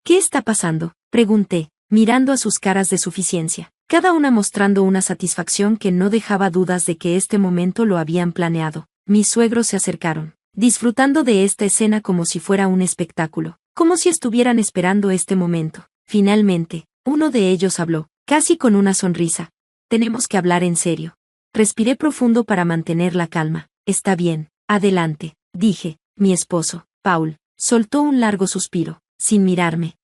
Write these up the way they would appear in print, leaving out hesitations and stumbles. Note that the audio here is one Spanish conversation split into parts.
¿Qué está pasando?, pregunté, mirando a sus caras de suficiencia, cada una mostrando una satisfacción que no dejaba dudas de que este momento lo habían planeado. Mis suegros se acercaron, disfrutando de esta escena como si fuera un espectáculo, como si estuvieran esperando este momento. Finalmente, uno de ellos habló, casi con una sonrisa. Tenemos que hablar en serio. Respiré profundo para mantener la calma. Está bien, adelante, dije. Mi esposo, Paul, soltó un largo suspiro, sin mirarme.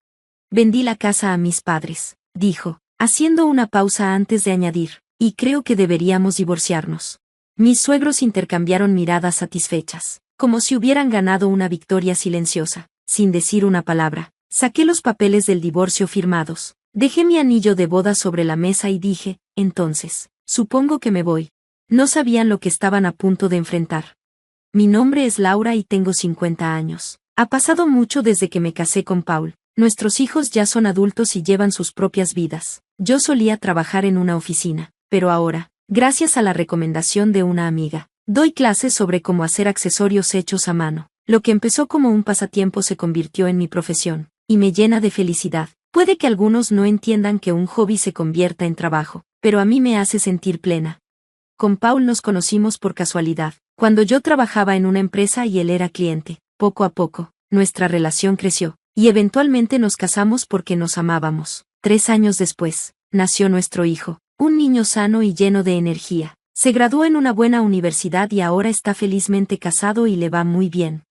Vendí la casa a mis padres, dijo, haciendo una pausa antes de añadir, y creo que deberíamos divorciarnos. Mis suegros intercambiaron miradas satisfechas, como si hubieran ganado una victoria silenciosa. Sin decir una palabra, saqué los papeles del divorcio firmados, dejé mi anillo de boda sobre la mesa y dije, entonces, supongo que me voy. No sabían lo que estaban a punto de enfrentar. Mi nombre es Laura y tengo 50 años. Ha pasado mucho desde que me casé con Paul. Nuestros hijos ya son adultos y llevan sus propias vidas. Yo solía trabajar en una oficina, pero ahora, gracias a la recomendación de una amiga, doy clases sobre cómo hacer accesorios hechos a mano. Lo que empezó como un pasatiempo se convirtió en mi profesión, y me llena de felicidad. Puede que algunos no entiendan que un hobby se convierta en trabajo, pero a mí me hace sentir plena. Con Paul nos conocimos por casualidad, cuando yo trabajaba en una empresa y él era cliente. Poco a poco, nuestra relación creció, y eventualmente nos casamos porque nos amábamos. 3 años después, nació nuestro hijo, un niño sano y lleno de energía. Se graduó en una buena universidad y ahora está felizmente casado y le va muy bien.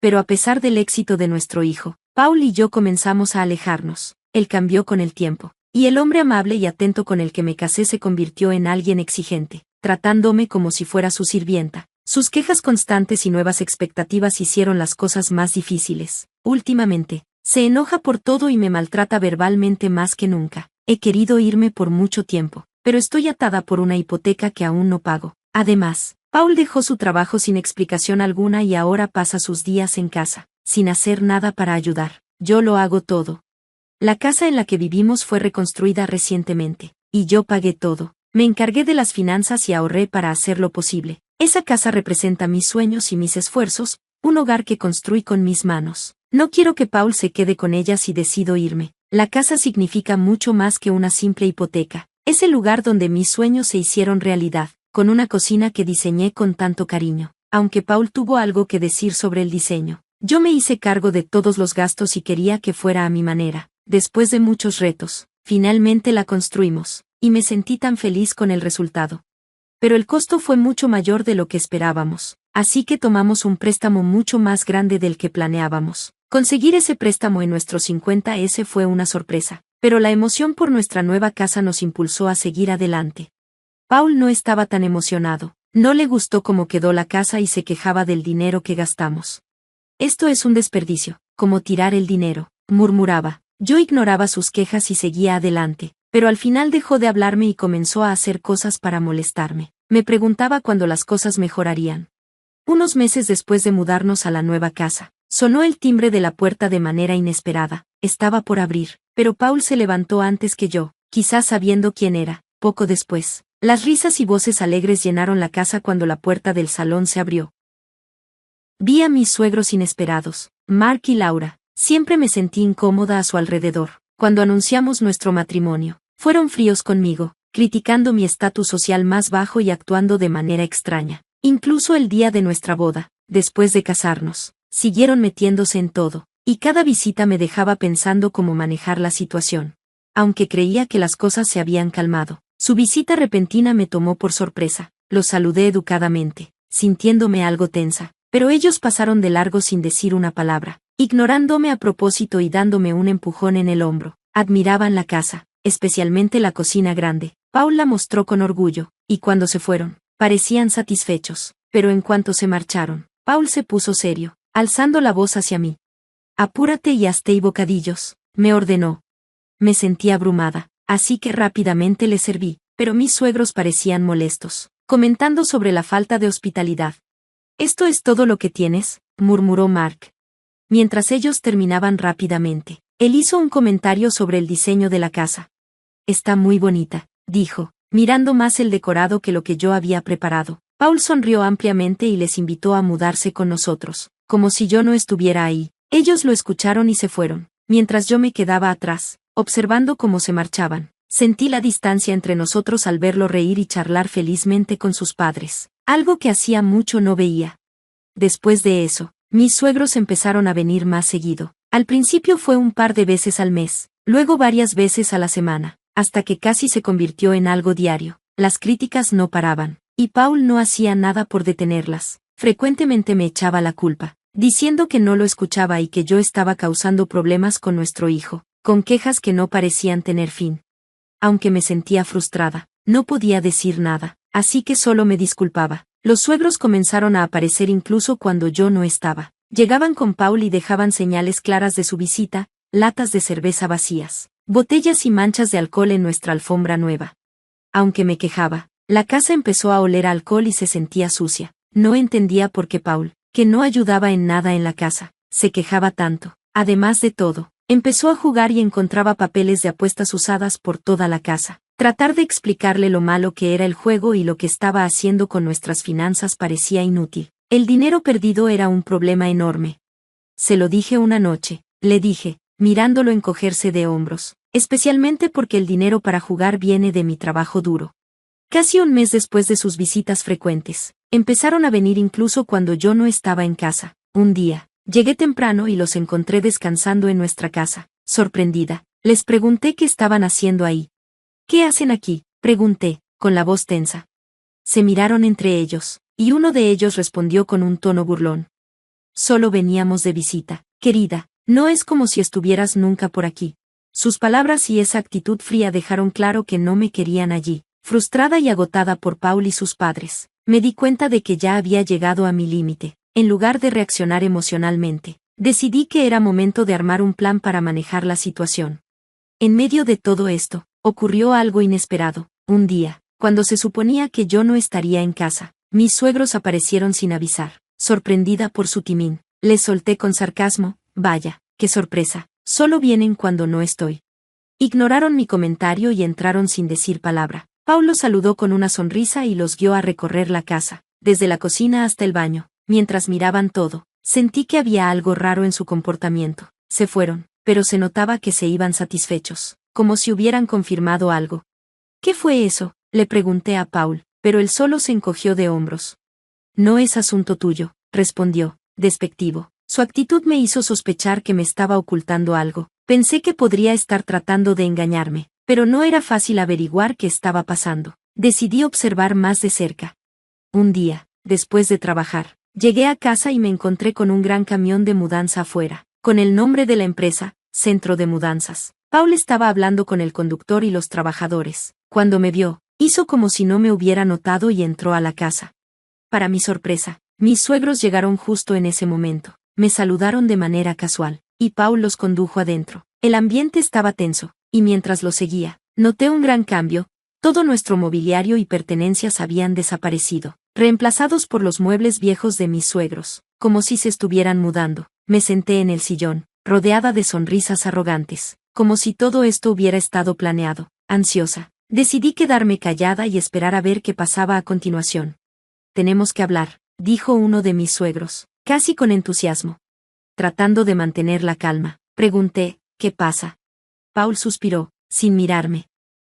Pero a pesar del éxito de nuestro hijo, Paul y yo comenzamos a alejarnos. Él cambió con el tiempo, y el hombre amable y atento con el que me casé se convirtió en alguien exigente, tratándome como si fuera su sirvienta. Sus quejas constantes y nuevas expectativas hicieron las cosas más difíciles. Últimamente, se enoja por todo y me maltrata verbalmente más que nunca. He querido irme por mucho tiempo, pero estoy atada por una hipoteca que aún no pago. Además, Paul dejó su trabajo sin explicación alguna y ahora pasa sus días en casa, sin hacer nada para ayudar. Yo lo hago todo. La casa en la que vivimos fue reconstruida recientemente, y yo pagué todo. Me encargué de las finanzas y ahorré para hacerlo posible. Esa casa representa mis sueños y mis esfuerzos, un hogar que construí con mis manos. No quiero que Paul se quede con ella si decido irme. La casa significa mucho más que una simple hipoteca. Es el lugar donde mis sueños se hicieron realidad, con una cocina que diseñé con tanto cariño. Aunque Paul tuvo algo que decir sobre el diseño, yo me hice cargo de todos los gastos y quería que fuera a mi manera. Después de muchos retos, finalmente la construimos, y me sentí tan feliz con el resultado. Pero el costo fue mucho mayor de lo que esperábamos, así que tomamos un préstamo mucho más grande del que planeábamos. Conseguir ese préstamo en nuestros 50s fue una sorpresa, pero la emoción por nuestra nueva casa nos impulsó a seguir adelante. Paul no estaba tan emocionado, no le gustó cómo quedó la casa y se quejaba del dinero que gastamos. Esto es un desperdicio, como tirar el dinero, murmuraba. Yo ignoraba sus quejas y seguía adelante, pero al final dejó de hablarme y comenzó a hacer cosas para molestarme. Me preguntaba cuándo las cosas mejorarían. Unos meses después de mudarnos a la nueva casa, sonó el timbre de la puerta de manera inesperada. Estaba por abrir, pero Paul se levantó antes que yo, quizás sabiendo quién era. Poco después, las risas y voces alegres llenaron la casa cuando la puerta del salón se abrió. Vi a mis suegros inesperados, Mark y Laura. Siempre me sentí incómoda a su alrededor. Cuando anunciamos nuestro matrimonio, fueron fríos conmigo, criticando mi estatus social más bajo y actuando de manera extraña. Incluso el día de nuestra boda, después de casarnos, siguieron metiéndose en todo, y cada visita me dejaba pensando cómo manejar la situación. Aunque creía que las cosas se habían calmado, su visita repentina me tomó por sorpresa. Los saludé educadamente, sintiéndome algo tensa, pero ellos pasaron de largo sin decir una palabra, ignorándome a propósito y dándome un empujón en el hombro. Admiraban la casa, especialmente la cocina grande. Paul la mostró con orgullo, y cuando se fueron, parecían satisfechos, pero en cuanto se marcharon, Paul se puso serio, alzando la voz hacia mí. «Apúrate y hazte bocadillos», me ordenó. Me sentí abrumada, así que rápidamente le serví, pero mis suegros parecían molestos, comentando sobre la falta de hospitalidad. «¿Esto es todo lo que tienes?», murmuró Mark. Mientras ellos terminaban rápidamente, él hizo un comentario sobre el diseño de la casa. «Está muy bonita», dijo, mirando más el decorado que lo que yo había preparado. Paul sonrió ampliamente y les invitó a mudarse con nosotros, como si yo no estuviera ahí. Ellos lo escucharon y se fueron. mientras yo me quedaba atrás, observando cómo se marchaban. Sentí la distancia entre nosotros al verlo reír y charlar felizmente con sus padres, algo que hacía mucho no veía. Después de eso, mis suegros empezaron a venir más seguido. Al principio fue un par de veces al mes, luego varias veces a la semana, hasta que casi se convirtió en algo diario. Las críticas no paraban, y Paul no hacía nada por detenerlas. Frecuentemente me echaba la culpa, diciendo que no lo escuchaba y que yo estaba causando problemas con nuestro hijo, con quejas que no parecían tener fin. Aunque me sentía frustrada, no podía decir nada, así que solo me disculpaba. Los suegros comenzaron a aparecer incluso cuando yo no estaba. Llegaban con Paul y dejaban señales claras de su visita, latas de cerveza vacías, botellas y manchas de alcohol en nuestra alfombra nueva. Aunque me quejaba, la casa empezó a oler a alcohol y se sentía sucia. No entendía por qué Paul, que no ayudaba en nada en la casa, se quejaba tanto. Además de todo, empezó a jugar y encontraba papeles de apuestas usadas por toda la casa. Tratar de explicarle lo malo que era el juego y lo que estaba haciendo con nuestras finanzas parecía inútil. El dinero perdido era un problema enorme. Se lo dije una noche, le dije, mirándolo encogerse de hombros, especialmente porque el dinero para jugar viene de mi trabajo duro. Casi un mes después de sus visitas frecuentes, empezaron a venir incluso cuando yo no estaba en casa. Un día, llegué temprano y los encontré descansando en nuestra casa. Sorprendida, les pregunté qué estaban haciendo ahí. ¿Qué hacen aquí?, pregunté, con la voz tensa. Se miraron entre ellos, y uno de ellos respondió con un tono burlón. Solo veníamos de visita, querida, no es como si estuvieras nunca por aquí. Sus palabras y esa actitud fría dejaron claro que no me querían allí. Frustrada y agotada por Paul y sus padres, me di cuenta de que ya había llegado a mi límite. En lugar de reaccionar emocionalmente, decidí que era momento de armar un plan para manejar la situación. En medio de todo esto, ocurrió algo inesperado. Un día, cuando se suponía que yo no estaría en casa, mis suegros aparecieron sin avisar. Sorprendida por su timín, les solté con sarcasmo: vaya, qué sorpresa, solo vienen cuando no estoy. Ignoraron mi comentario y entraron sin decir palabra. Paul los saludó con una sonrisa y los guió a recorrer la casa, desde la cocina hasta el baño. Mientras miraban todo, sentí que había algo raro en su comportamiento. Se fueron, pero se notaba que se iban satisfechos, como si hubieran confirmado algo. ¿Qué fue eso?, le pregunté a Paul, pero él solo se encogió de hombros. No es asunto tuyo, respondió, despectivo. Su actitud me hizo sospechar que me estaba ocultando algo. Pensé que podría estar tratando de engañarme, pero no era fácil averiguar qué estaba pasando. Decidí observar más de cerca. Un día, después de trabajar, llegué a casa y me encontré con un gran camión de mudanza afuera, con el nombre de la empresa, Centro de Mudanzas. Paul estaba hablando con el conductor y los trabajadores. Cuando me vio, hizo como si no me hubiera notado y entró a la casa. Para mi sorpresa, mis suegros llegaron justo en ese momento. Me saludaron de manera casual, y Paul los condujo adentro. El ambiente estaba tenso, y mientras lo seguía, noté un gran cambio. Todo nuestro mobiliario y pertenencias habían desaparecido, reemplazados por los muebles viejos de mis suegros, como si se estuvieran mudando. Me senté en el sillón, rodeada de sonrisas arrogantes, como si todo esto hubiera estado planeado. Ansiosa, decidí quedarme callada y esperar a ver qué pasaba a continuación. Tenemos que hablar, dijo uno de mis suegros, casi con entusiasmo. Tratando de mantener la calma, pregunté: ¿qué pasa? Paul suspiró, sin mirarme.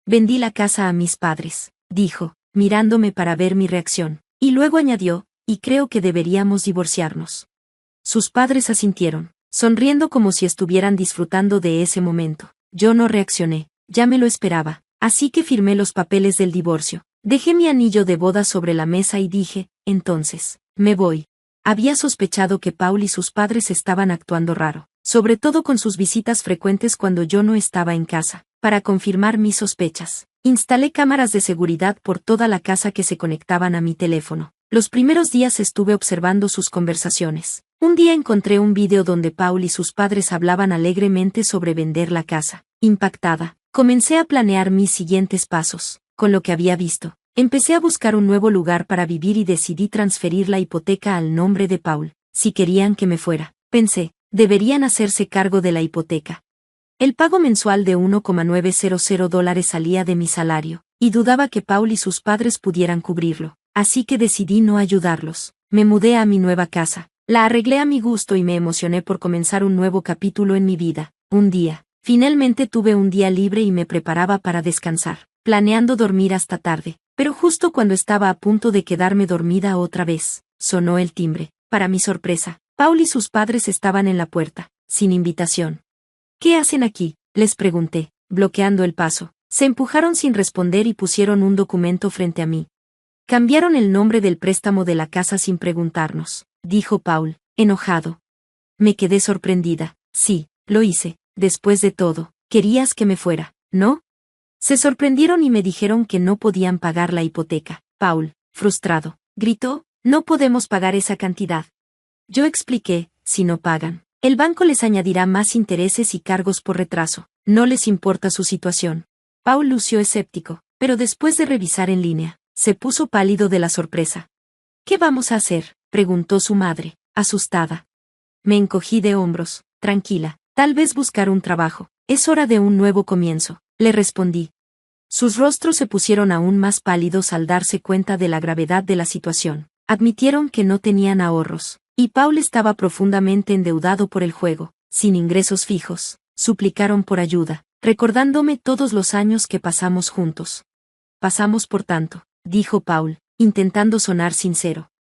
Vendí la casa a mis padres, dijo, mirándome para ver mi reacción, y luego añadió: y creo que deberíamos divorciarnos. Sus padres asintieron, sonriendo como si estuvieran disfrutando de ese momento. Yo no reaccioné, ya me lo esperaba, así que firmé los papeles del divorcio. Dejé mi anillo de boda sobre la mesa y dije: entonces, me voy. Había sospechado que Paul y sus padres estaban actuando raro, sobre todo con sus visitas frecuentes cuando yo no estaba en casa. Para confirmar mis sospechas, instalé cámaras de seguridad por toda la casa que se conectaban a mi teléfono. Los primeros días estuve observando sus conversaciones. Un día encontré un video donde Paul y sus padres hablaban alegremente sobre vender la casa. Impactada, comencé a planear mis siguientes pasos. Con lo que había visto, empecé a buscar un nuevo lugar para vivir y decidí transferir la hipoteca al nombre de Paul. Si querían que me fuera, pensé, deberían hacerse cargo de la hipoteca. El pago mensual de $1,900 salía de mi salario, y dudaba que Paul y sus padres pudieran cubrirlo, así que decidí no ayudarlos. Me mudé a mi nueva casa, la arreglé a mi gusto y me emocioné por comenzar un nuevo capítulo en mi vida. Un día, finalmente tuve un día libre y me preparaba para descansar, planeando dormir hasta tarde, pero justo cuando estaba a punto de quedarme dormida otra vez, sonó el timbre. Para mi sorpresa, Paul y sus padres estaban en la puerta, sin invitación. ¿Qué hacen aquí?, les pregunté, bloqueando el paso. Se empujaron sin responder y pusieron un documento frente a mí. Cambiaron el nombre del préstamo de la casa sin preguntarnos, dijo Paul, enojado. Me quedé sorprendida. Sí, lo hice. Después de todo, querías que me fuera, ¿no? Se sorprendieron y me dijeron que no podían pagar la hipoteca. Paul, frustrado, gritó, no podemos pagar esa cantidad. Yo expliqué, si no pagan, el banco les añadirá más intereses y cargos por retraso. No les importa su situación. Paul lució escéptico, pero después de revisar en línea, se puso pálido de la sorpresa. ¿Qué vamos a hacer?, preguntó su madre, asustada. Me encogí de hombros. Tranquila, tal vez buscar un trabajo. Es hora de un nuevo comienzo, le respondí. Sus rostros se pusieron aún más pálidos al darse cuenta de la gravedad de la situación. Admitieron que no tenían ahorros, y Paul estaba profundamente endeudado por el juego, sin ingresos fijos. Suplicaron por ayuda, recordándome todos los años que pasamos juntos. Pasamos por tanto, dijo Paul, intentando sonar sincero.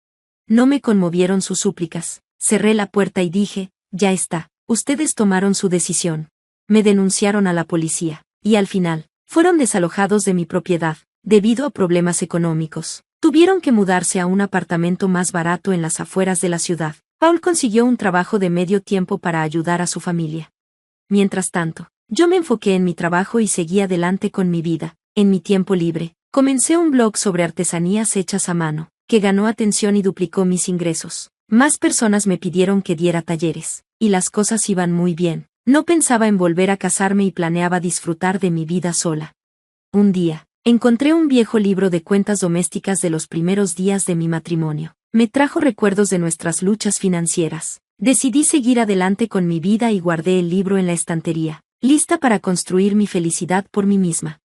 No me conmovieron sus súplicas. Cerré la puerta y dije, ya está, ustedes tomaron su decisión. Me denunciaron a la policía, y al final, fueron desalojados de mi propiedad, debido a problemas económicos. Tuvieron que mudarse a un apartamento más barato en las afueras de la ciudad. Paul consiguió un trabajo de medio tiempo para ayudar a su familia. Mientras tanto, yo me enfoqué en mi trabajo y seguí adelante con mi vida. En mi tiempo libre, comencé un blog sobre artesanías hechas a mano, que ganó atención y duplicó mis ingresos. Más personas me pidieron que diera talleres, y las cosas iban muy bien. No pensaba en volver a casarme y planeaba disfrutar de mi vida sola. Un día, encontré un viejo libro de cuentas domésticas de los primeros días de mi matrimonio. Me trajo recuerdos de nuestras luchas financieras. Decidí seguir adelante con mi vida y guardé el libro en la estantería, lista para construir mi felicidad por mí misma.